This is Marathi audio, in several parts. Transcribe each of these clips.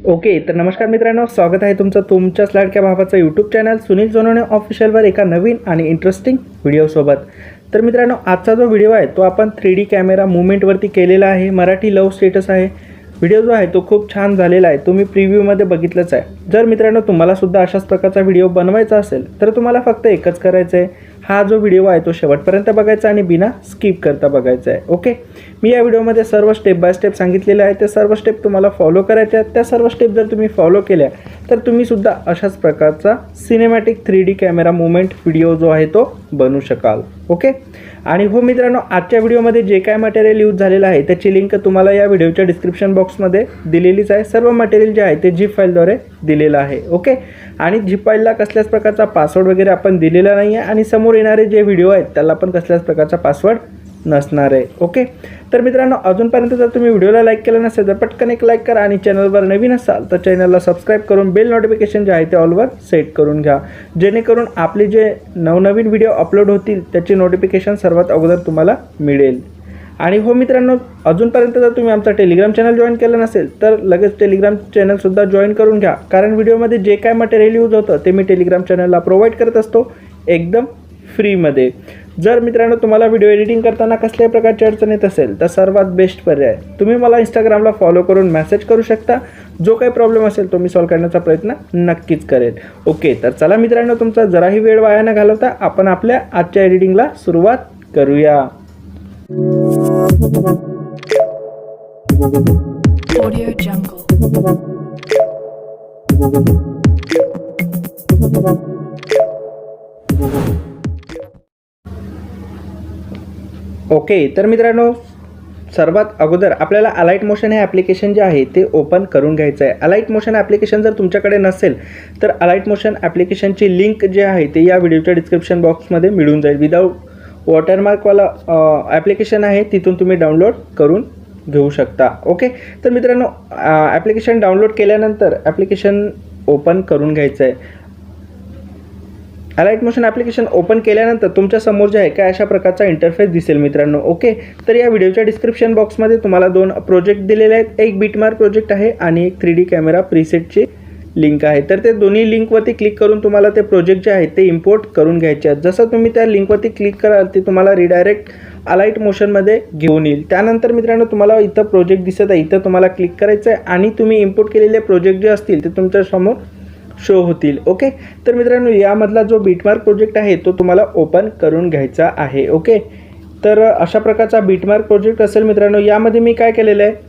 ओके, तर नमस्कार मित्रांनो, स्वागत आहे तुमच्याच लाडक्या भावाचं यूट्यूब चॅनल सुनील सोनवणे ऑफिशियलवर एका नवीन आणि इंटरेस्टिंग व्हिडिओसोबत. तर मित्रांनो, आजचा जो व्हिडिओ आहे तो आपण 3D कॅमेरा मुवमेंटवरती केलेला आहे. मराठी लव्ह स्टेटस आहे. व्हिडिओ जो आहे तो खूप छान झालेला आहे. तुम्ही प्रिव्ह्यूमध्ये बघितलंच आहे. जर मित्रांनो तुम्हाला सुद्धा अशाच प्रकारचा व्हिडिओ बनवायचा असेल तर तुम्हाला फक्त एकच करायचं आहे, हा जो व्हिडिओ आहे तो शेवटपर्यंत बघायचा आणि बिना स्किप करता बघायचा आहे. ओके, मी या व्हिडिओमध्ये सर्व स्टेप बाय स्टेप सांगितलेले आहे. ते सर्व स्टेप तुम्हाला फॉलो करायचे आहेत. त्या सर्व स्टेप जर तुम्ही फॉलो केल्या तर तुम्ही सुद्धा अशाच प्रकारचा cinematic 3D camera movement video जो आहे तो बनवू शकाल. ओके, आणि हो मित्रांनो, आजच्या व्हिडिओमध्ये जे काय मटेरियल यूज झालेलं आहे त्याची लिंक तुम्हाला या व्हिडिओच्या डिस्क्रिप्शन बॉक्समध्ये दिलेलीच आहे. सर्व मटेरियल जे आहे ते झिप फाईलद्वारे दिलेलं आहे. ओके, आणि झिप फाईलला कसल्याच प्रकारचा पासवर्ड वगैरे आपण दिलेला नाही आहे आणि समोर येणारे जे व्हिडिओ आहेत त्याला पण कसल्याच प्रकारचा पासवर्ड नसणार आहे. ओके, तर मित्रांनो, अजूनपर्यंत जर तुम्ही व्हिडिओला लाईक केलं नसेल तर पटकन एक लाईक करा आणि चॅनलवर नवीन असाल तर चॅनलला सबस्क्राईब करून बेल नोटिफिकेशन जे आहे ते ऑलवर सेट करून घ्या, जेणेकरून आपले जे नवनवीन व्हिडिओ अपलोड होतील त्याची नोटिफिकेशन सर्वात अगोदर तुम्हाला मिळेल. आणि हो मित्रांनो, अजूनपर्यंत जर तुम्ही आमचा टेलिग्राम चॅनल जॉईन केलं नसेल तर लगेच टेलिग्राम चॅनलसुद्धा जॉईन करून घ्या, कारण व्हिडिओमध्ये जे काय मटेरियल यूज होतं ते मी टेलिग्राम चॅनलला प्रोव्हाइड करत असतो एकदम फ्रीमध्ये. जर मित्रांनो तुम्हाला व्हिडिओ एडिटिंग करताना कसल्याही प्रकारची अडचण येत असेल तर सर्वात बेस्ट पर्याय तुम्ही मला इंस्टाग्रामला फॉलो करून मेसेज करू शकता. जो काही प्रॉब्लेम असेल तो मी सॉल्व्ह करण्याचा प्रयत्न नक्कीच करेन. ओके, तर चला मित्रांनो, तुमचा जराही वेळ वाया न घालवता आपण आपल्या आजच्या एडिटिंगला सुरुवात करूया. Audio Jungle. ओके, तर मित्रांनो, सर्वात अगोदर आपल्याला अलाइट मोशन हे ॲप्लिकेशन जे आहे ते ओपन करून घ्यायचं आहे. अलाइट मोशन ॲप्लिकेशन जर तुमच्याकडे नसेल तर अलाइट मोशन ॲप्लिकेशनची लिंक जे आहे ते या व्हिडिओच्या डिस्क्रिप्शन बॉक्समध्ये मिळून जाईल. विदाऊट वॉटरमार्कवाला ॲप्लिकेशन आहे, तिथून तुम्ही डाउनलोड करून घेऊ शकता. ओके, तर मित्रांनो, ॲप्लिकेशन डाउनलोड केल्यानंतर ॲप्लिकेशन ओपन करून घ्यायचं आहे. अलाइट मोशन ॲप्लिकेशन ओपन केल्यानंतर तुमच्या समोर जे आहे काय अशा प्रकारचा इंटरफेस दिसेल मित्रांनो. ओके, तर या व्हिडिओच्या डिस्क्रिप्शन बॉक्समध्ये तुम्हाला 2 प्रोजेक्ट दिलेले आहेत. एक बीटमार्क प्रोजेक्ट आहे आणि एक 3D कॅमेरा प्रीसेटची लिंक आहे. तर ते दोन्ही लिंकवरती क्लिक करून तुम्हाला ते प्रोजेक्ट जे आहेत ते इम्पोर्ट करून घ्यायचे आहेत. जसं तुम्ही त्या लिंकवरती क्लिक कराल ते तुम्हाला रिडायरेक्ट अलाइट मोशनमध्ये घेऊन येईल. त्यानंतर मित्रांनो तुम्हाला इथं प्रोजेक्ट दिसत आहे, इथं तुम्हाला क्लिक करायचं आहे आणि तुम्ही इम्पोर्ट केलेले प्रोजेक्ट जे असतील ते तुमच्यासमोर शो होतील. ओके, तर मित्रांनो यामधला जो बीटमार्क प्रोजेक्ट आहे तो तुम्हाला ओपन करून घ्यायचा आहे. ओके, तर अशा प्रकारचा बीटमार्क प्रोजेक्ट असेल मित्रांनो. यामध्ये मी काय केलेलं आहे,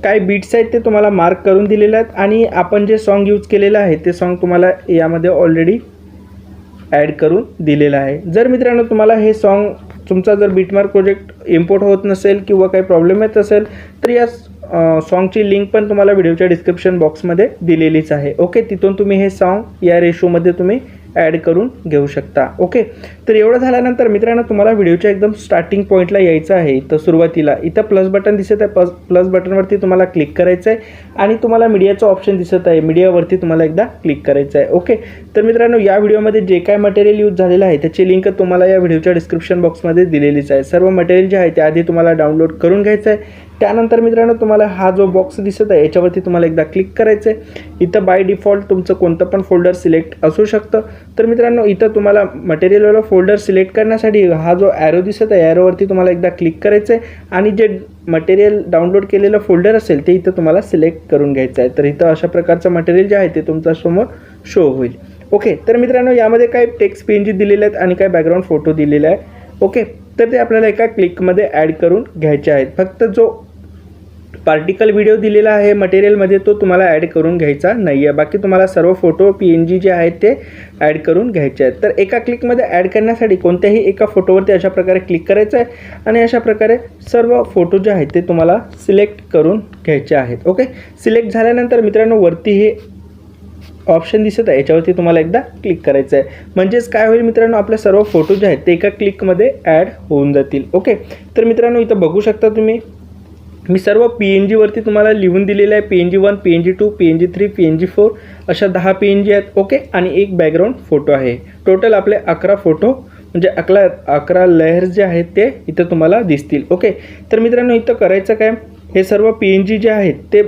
काय बीट्स आहेत ते तुम्हाला मार्क करून दिलेले आहेत आणि आपण जे सॉन्ग यूज केलेलं आहे ते सॉन्ग तुम्हाला यामध्ये ऑलरेडी ॲड करून दिलेलं आहे. जर मित्रांनो तुम्हाला हे सॉन्ग तुमचा जर बीटमार्क प्रोजेक्ट इम्पोर्ट होत नसेल किंवा काही प्रॉब्लेम येत असेल तर या सॉन्गची लिंक पण तुम्हाला व्हिडिओच्या डिस्क्रिप्शन बॉक्समध्ये दिलेलीच आहे. ओके, तिथून तुम्ही हे सॉन्ग या रेशोमध्ये तुम्ही ॲड करून घेऊ शकता. ओके, तर एवढं झाल्यानंतर मित्रांनो तुम्हाला व्हिडिओच्या एकदम स्टार्टिंग पॉईंटला यायचं आहे. तर सुरुवातीला इथं प्लस बटन दिसत आहे, प्लस बटनवरती तुम्हाला क्लिक करायचं आहे आणि तुम्हाला मीडियाचं ऑप्शन दिसत आहे, मीडियावरती तुम्हाला एकदा क्लिक करायचं आहे. ओके, तर मित्रांनो या व्हिडिओमध्ये जे काय मटेरियल यूज झालेलं आहे त्याची लिंक तुम्हाला या व्हिडिओच्या डिस्क्रिप्शन बॉक्समध्ये दिलेलीच आहे. सर्व मटेरियल जे आहे ते आधी तुम्हाला डाउनलोड करून घ्यायचं आहे. त्यानंतर मित्रांनो तुम्हाला हा जो बॉक्स दिसत आहे याच्यावरती तुम्हाला एकदा क्लिक करायचं आहे. इथं बाय डिफॉल्ट तुमचं कोणतं पण फोल्डर सिलेक्ट असू शकतं. तर मित्रांनो इथं तुम्हाला मटेरियलवाला फोल्डर सिलेक्ट करण्यासाठी हा जो ॲरो दिसत आहे ॲरोवरती तुम्हाला एकदा क्लिक करायचं आहे आणि जे मटेरियल डाउनलोड केलेलं फोल्डर असेल ते इथं तुम्हाला सिलेक्ट करून घ्यायचं आहे. तर इथं अशा प्रकारचं मटेरियल जे आहे ते तुमच्यासमोर शो होईल. ओके, तर मित्रांनो यामध्ये काही टेक्स्ट PNG दिलेले आहेत आणि काही बॅकग्राऊंड फोटो दिलेले आहे. ओके, तर ते आपल्याला एका क्लिकमध्ये ॲड करून घ्यायचे आहेत. फक्त जो पार्टिकल व्हिडिओ दिलेला आहे मटेरियलमध्ये तो तुम्हाला ॲड करून घ्यायचा नाही आहे. बाकी तुम्हाला सर्व फोटो PNG जे आहेत ते ॲड करून घ्यायचे आहेत. तर एका क्लिकमध्ये ॲड करण्यासाठी कोणत्याही एका फोटोवरती अशा प्रकारे क्लिक करायचं आहे आणि अशा प्रकारे सर्व फोटो जे आहेत ते तुम्हाला सिलेक्ट करून घ्यायचे आहेत. ओके, सिलेक्ट झाल्यानंतर मित्रांनो वरती हे ऑप्शन दिसत आहे याच्यावरती तुम्हाला एकदा क्लिक करायचं आहे. म्हणजेच काय होईल मित्रांनो, आपले सर्व फोटो जे आहेत ते एका क्लिकमध्ये ॲड होऊन जातील. ओके, तर मित्रांनो इथं बघू शकता तुम्ही, मी सर्व PNG वरती तुम्हाला लिहून दिलेलं आहे. PNG1, PNG2, PNG3, PNG4 अशा 10 PNG आहेत. ओके, आणि एक बॅकग्राऊंड फोटो आहे. टोटल आपले 11 फोटो म्हणजे 11 लेयर्स जे आहेत ते इथं तुम्हाला दिसतील. ओके, तर मित्रांनो इथं करायचं काय, हे सर्व PNG जे आहेत ते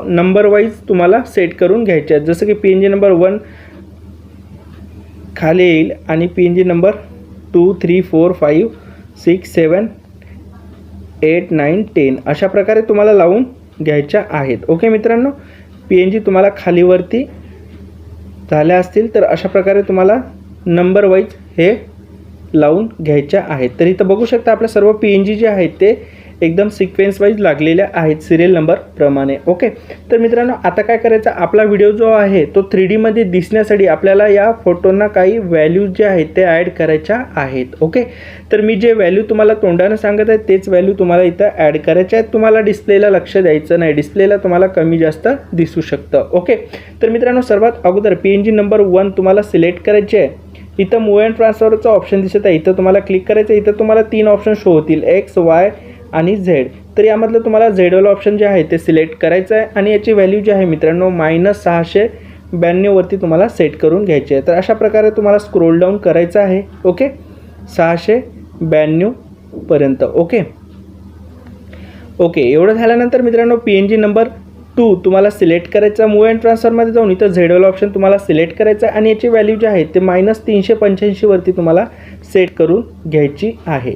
नंबर वाईज तुम्हाला सेट करून घ्यायचे आहेत. जसं की PNG नंबर 1 खाली येईल आणि PNG नंबर 2, 3, 4, 5, 6, 7, 8, 9, 10 अशा प्रकारे तुम्हाला लावून घ्यायच्या आहेत. ओके मित्रांनो, PNG तुम्हाला खालीवरती झाल्या असतील तर अशा प्रकारे तुम्हाला नंबर वाईज हे लावून घ्यायच्या आहेत. तर इथं बघू शकता आपल्या सर्व PNG जे आहेत ते एकदम सिक्वेन्स वाईज लागलेल्या आहेत सिरियल नंबर प्रमाणे. ओके, तर मित्रांनो आता काय करायचं, आपला व्हिडिओ जो आहे तो 3D मध्ये दिसण्यासाठी आपल्याला या फोटोंना काही व्हॅल्यूज जे आहेत ते ॲड करायच्या आहेत. ओके, तर मी जे व्हॅल्यू तुम्हाला तोंडानं सांगत आहे तेच व्हॅल्यू तुम्हाला इथं ॲड करायचे आहेत. तुम्हाला डिस्प्लेला लक्ष द्यायचं नाही, डिस्प्लेला तुम्हाला कमी जास्त दिसू शकतं. ओके, तर मित्रांनो सर्वात अगोदर PNG नंबर 1 तुम्हाला सिलेक्ट करायचे आहे. इथं मूव अँड ट्रान्सफरचा ऑप्शन दिसत आहे, इथं तुम्हाला क्लिक करायचं. इथं तुम्हाला 3 ऑप्शन शो होतील, X, Y आणि Z. तर यामधलं तुम्हाला Z ऑप्शन जे आहे ते सिलेक्ट करायचं आहे आणि याची व्हॅल्यू जी आहे मित्रांनो -692 वरती तुम्हाला सेट करून घ्यायची आहे. तर अशा प्रकारे तुम्हाला स्क्रोल डाऊन करायचं आहे. ओके, 692 पर्यंत. ओके, एवढं झाल्यानंतर मित्रांनो PNG नंबर 2 तुम्हाला सिलेक्ट करायचा. मूव अँड ट्रान्सफरमध्ये जाऊन इथं Z ऑप्शन तुम्हाला सिलेक्ट करायचं आहे आणि याची व्हॅल्यू जी आहे ते -385 वरती तुम्हाला सेट करून घ्यायची आहे.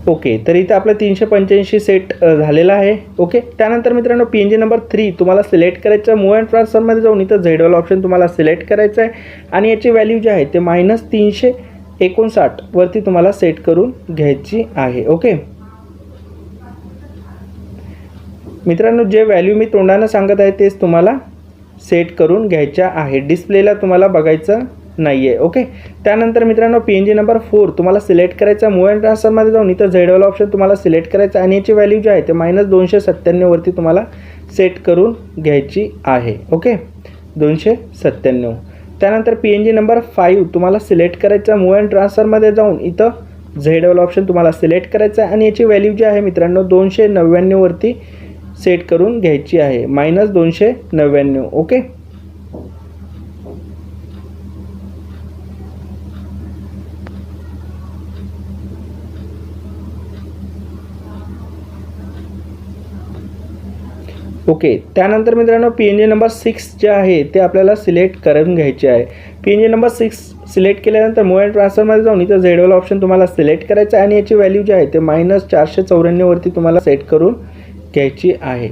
ओके, तर इथं आपलं 385 सेट झालेला आहे. ओके, त्यानंतर मित्रांनो PNG नंबर 3 तुम्हाला सिलेक्ट करायचं. मूव अँड ट्रान्सफरमध्ये जाऊन इथं Z ऑप्शन तुम्हाला सिलेक्ट करायचं आहे आणि याची व्हॅल्यू जी आहे ते -359 वरती तुम्हाला सेट करून घ्यायची आहे. ओके मित्रांनो, जे व्हॅल्यू मी तोंडानं सांगत आहे तेच तुम्हाला सेट करून घ्यायच्या आहे, डिस्प्लेला तुम्हाला बघायचं नाही आहे. ओके, त्यानंतर मित्रांनो PNG नंबर 4 तुम्हाला सिलेक्ट करायचा. मूव अँड ट्रान्सफरमध्ये जाऊन इथं Z ऑप्शन तुम्हाला सिलेक्ट करायचं आणि याची व्हॅल्यू जी आहे ते -297 वरती तुम्हाला सेट करून घ्यायची आहे. ओके, 297. त्यानंतर PNG नंबर 5 तुम्हाला सिलेक्ट करायचा. मूव अँड ट्रान्सफरमध्ये जाऊन इथं Z ऑप्शन तुम्हाला सिलेक्ट करायचं आहे आणि याची व्हॅल्यू जी आहे मित्रांनो 299 वरती सेट करून घ्यायची आहे, -299. ओके, त्यानंतर मित्रांनो PNG नंबर 6 जे आहे ते आपल्याला सिलेक्ट करून घ्यायचे आहे. PNG नंबर 6 सिलेक्ट केल्यानंतर मूव अँड ट्रान्सफरमध्ये जाऊन इथं Z ऑप्शन तुम्हाला सिलेक्ट करायचं आहे आणि याची व्हॅल्यू जी आहे ते -494 वरती तुम्हाला सेट करून घ्यायची आहे.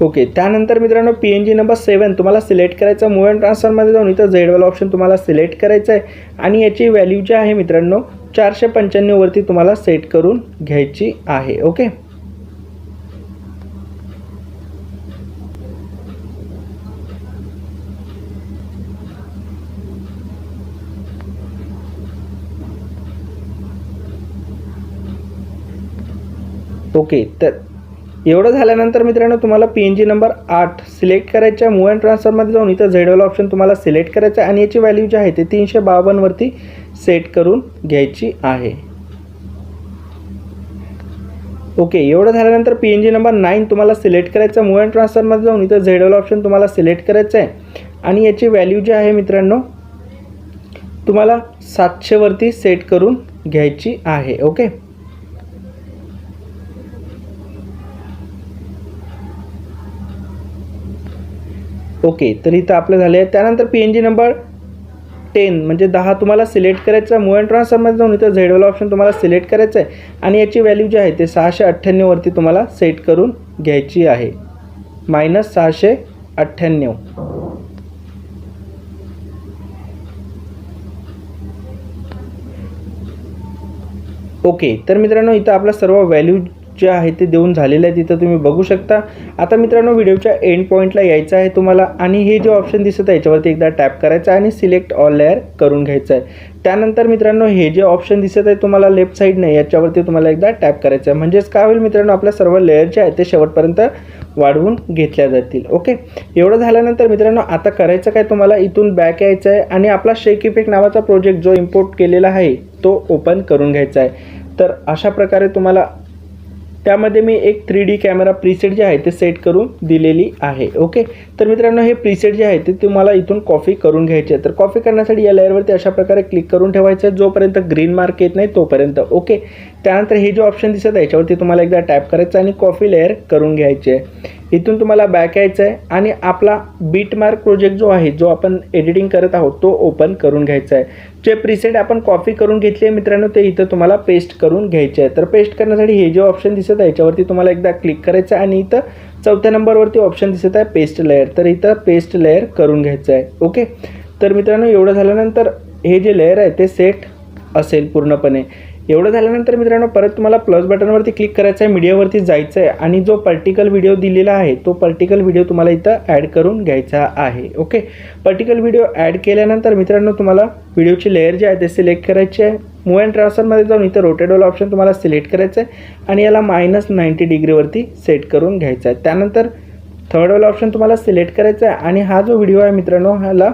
ओके, त्यानंतर मित्रांनो PNG नंबर 7 तुम्हाला सिलेक्ट करायचं. मूव अँड ट्रान्सफरमध्ये जाऊन इथं Z ऑप्शन तुम्हाला सिलेक्ट करायचं आहे आणि याची व्हॅल्यू जी आहे मित्रांनो 495 वरती तुम्हाला सेट करून घ्यायची आहे. ओके, तर एवढं झाल्यानंतर मित्रांनो तुम्हाला PNG नंबर 8 सिलेक्ट करायच्या. मूव अँड ट्रान्सफरमध्ये जाऊन इथं Z ऑप्शन तुम्हाला सिलेक्ट करायचं आणि याची व्हॅल्यू जी आहे ते 352 वरती सेट करून घ्यायची आहे. एवढं झाल्यानंतर PNG नंबर 9 तुम्हाला सिलेक्ट करायचं. मूव अँड ट्रान्सफरमध्ये जाऊन इथं Z ऑप्शन तुम्हाला सिलेक्ट करायचं आहे आणि याची व्हॅल्यू जी आहे मित्रांनो तुम्हाला 700 वरती सेट करून घ्यायची आहे. तर इथं आपलं झालं आहे. त्यानंतर PNG नंबर 10 म्हणजे 10 तुम्हाला सिलेक्ट करायचं. मूव अँड ट्रान्सफरमध्ये जाऊन इथं Z ऑप्शन तुम्हाला सिलेक्ट करायचं आहे आणि याची व्हॅल्यू जी आहे ते 698 वरती तुम्हाला सेट करून घ्यायची आहे, -698. तर मित्रांनो इथं आपला सर्व व्हॅल्यू जे आहे ते देऊन झालेलं आहे, तिथं तुम्ही बघू शकता. आता मित्रांनो व्हिडिओच्या एंड पॉईंटला यायचं आहे तुम्हाला आणि हे जे ऑप्शन दिसत आहे याच्यावरती एकदा टॅप करायचं आणि सिलेक्ट ऑल लेअर करून घ्यायचं आहे. त्यानंतर मित्रांनो हे जे ऑप्शन दिसत आहे तुम्हाला लेफ्ट साईडने याच्यावरती तुम्हाला एकदा टॅप करायचं आहे. म्हणजेच काय होईल मित्रांनो, आपल्या सर्व लेअर जे आहेत ते शेवटपर्यंत वाढवून घेतल्या जातील. एवढं झाल्यानंतर मित्रांनो आता करायचं काय, तुम्हाला इथून बॅक यायचं आहे आणि आपला शेक इफेक्ट नावाचा प्रोजेक्ट जो इम्पोर्ट केलेला आहे तो ओपन करून घ्यायचा आहे. तर अशा प्रकारे तुम्हाला त्यामध्ये मी एक 3D कॅमेरा प्रीसेट जे आहे ते सेट करून दिलेली आहे. ओके, तर मित्रांनो हे प्रीसेट जे आहे ते तुम्हाला इथून कॉपी करून घ्यायचे आहे. तर कॉपी करण्यासाठी या लेअरवरती अशा प्रकारे क्लिक करून ठेवायचं आहे जोपर्यंत ग्रीन मार्क येत नाही तोपर्यंत. ओके, त्यानंतर हे जो ऑप्शन दिसत आहे याच्यावरती तुम्हाला एकदा टॅप करायचं आणि कॉपी लेअर करून घ्यायची आहे. इथून तुम्हाला बॅक यायचं आहे आणि आपला बीटमार्क प्रोजेक्ट जो आहे जो आपण एडिटिंग करत आहोत तो ओपन करून घ्यायचा आहे. जे प्रीसेट आपण कॉपी करून घेतली आहे मित्रांनो ते इथं तुम्हाला पेस्ट करून घ्यायचे आहे. तर पेस्ट करण्यासाठी हे जे ऑप्शन दिसत आहे याच्यावरती तुम्हाला एकदा क्लिक करायचं आहे आणि इथं 4थ्या नंबरवरती ऑप्शन दिसत आहे पेस्ट लेअर. तर इथं पेस्ट लेअर करून घ्यायचं आहे. ओके, तर मित्रांनो एवढं झाल्यानंतर हे जे लेअर आहे ते सेट असेल पूर्णपणे. एवढं झाल्यानंतर मित्रांनो परत तुम्हाला प्लस बटनवरती क्लिक करायचं आहे, मीडियावरती जायचं आहे आणि जो पर्टिकल व्हिडिओ दिलेला आहे तो पर्टिकल व्हिडिओ तुम्हाला इथं ॲड करून घ्यायचा आहे. ओके, पर्टिकल व्हिडिओ ॲड केल्यानंतर मित्रांनो तुम्हाला व्हिडिओची लेअर जी आहे ते सिलेक्ट करायची आहे. मूव्ह अँड ट्रान्सफरमध्ये जाऊन इथं रोटेट ऑप्शन तुम्हाला सिलेक्ट करायचं आहे आणि याला -90 डिग्रीवरती सेट करून घ्यायचा आहे. त्यानंतर थर्ड वाला ऑप्शन तुम्हाला सिलेक्ट करायचा आहे आणि हा जो व्हिडिओ आहे मित्रांनो ह्याला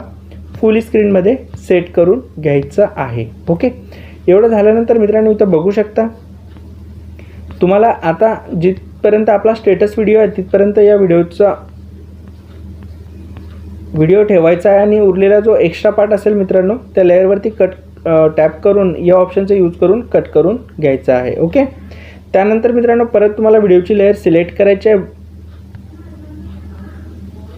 फुल स्क्रीनमध्ये सेट करून घ्यायचा आहे. ओके, एवढं झाल्यानंतर मित्रांनो इथं बघू शकता तुम्हाला आता जिथपर्यंत आपला स्टेटस व्हिडिओ आहे तिथपर्यंत या व्हिडिओ ठेवायचा आहे आणि उरलेला जो एक्स्ट्रा पार्ट असेल मित्रांनो त्या लेअरवरती टॅप करून या ऑप्शनचा यूज करून कट करून घ्यायचा आहे. ओके, त्यानंतर मित्रांनो परत तुम्हाला व्हिडिओची लेअर सिलेक्ट करायची आहे.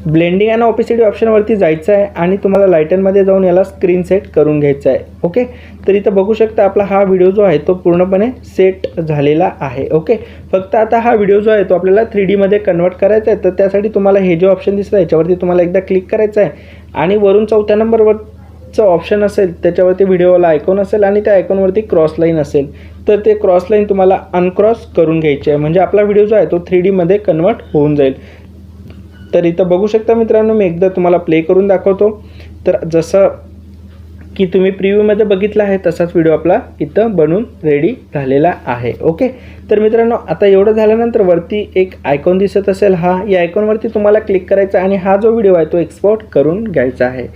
ब्लेंडिंग आणि ऑपेसिटी ऑप्शनवरती जायचं आहे आणि तुम्हाला लाईटनमध्ये जाऊन याला स्क्रीन सेट करून घ्यायचा आहे. ओके, तर इथं बघू शकता आपला हा व्हिडिओ जो आहे तो पूर्णपणे सेट झालेला आहे. ओके, फक्त आता हा व्हिडिओ जो आहे तो आपल्याला 3D मध्ये कन्वर्ट करायचा आहे. तर त्यासाठी तुम्हाला हे जे ऑप्शन दिसतं याच्यावरती तुम्हाला एकदा क्लिक करायचं आहे आणि वरून 4थ्या नंबरवरचं ऑप्शन असेल त्याच्यावरती व्हिडिओला आयकॉन असेल आणि त्या आयकॉनवरती क्रॉस लाईन असेल तर ते क्रॉस लाईन तुम्हाला अनक्रॉस करून घ्यायची आहे म्हणजे आपला व्हिडिओ जो आहे तो 3D मध्ये कन्वर्ट होऊन जाईल. तर इथं बघू शकता मित्रांनो मी एकदा तुम्हाला प्ले करून दाखवतो. तर जसं की तुम्ही प्रिव्ह्यूमध्ये बघितलं आहे तसाच व्हिडिओ आपला इथं बनून रेडी झालेला आहे. ओके, तर मित्रांनो आता एवढं झाल्यानंतर वरती एक आयकॉन दिसत असेल या आयकॉनवरती तुम्हाला क्लिक करायचा आणि हा जो व्हिडिओ आहे तो एक्सपोर्ट करून घ्यायचा आहे.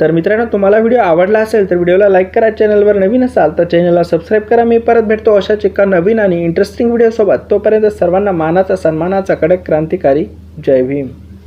तर मित्रांनो तुम्हाला व्हिडिओ आवडला असेल तर व्हिडिओला लाईक करा, चॅनलवर नवीन असाल तर चॅनलला सबस्क्राईब करा. मी परत भेटतो अशाच एका नवीन आणि इंटरेस्टिंग व्हिडिओसोबत. तोपर्यंत सर्वांना मानाचा सन्मानाचा कडक क्रांतिकारी जय भीम.